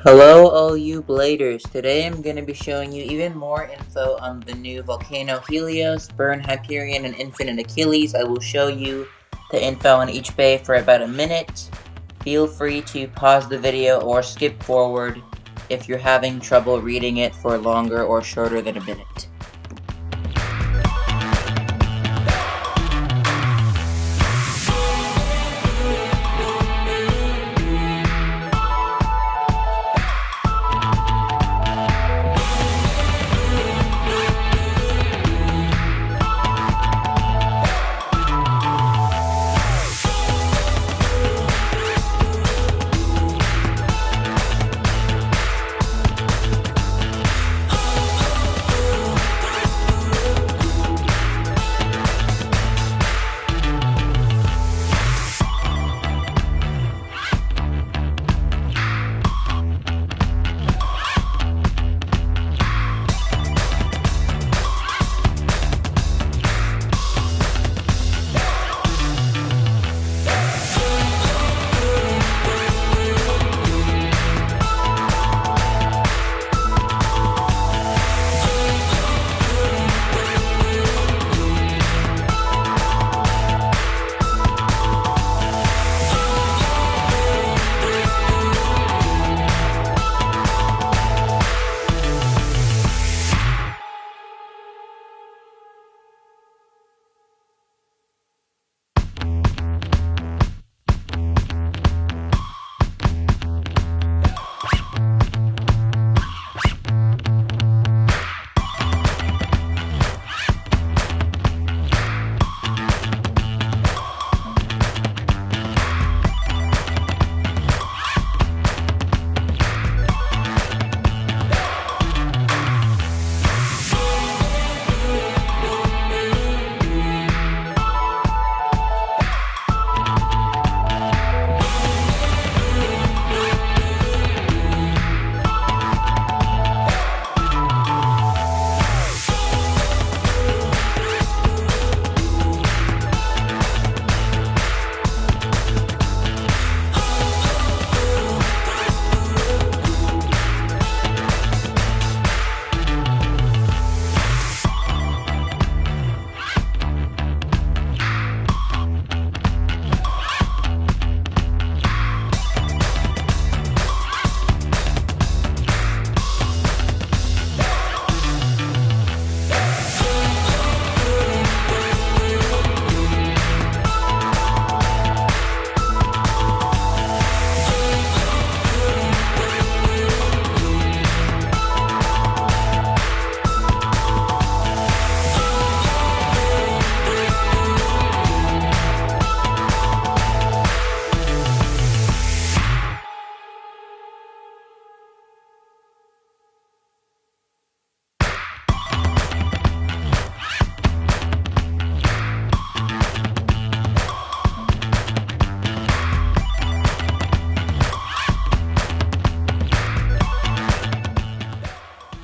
Hello all you bladers, today I'm going to be showing you even more info on the new Volcano, Helios, Burn, Hyperion, and Infinite Achilles. I will show you the info on each bay for about a minute. Feel free to pause the video or skip forward if you're having trouble reading it for longer or shorter than a minute.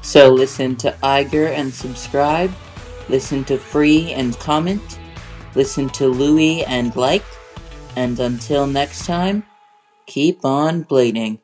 So listen to Iger and subscribe, listen to Free and comment, listen to Louie and like, and until next time, keep on blading.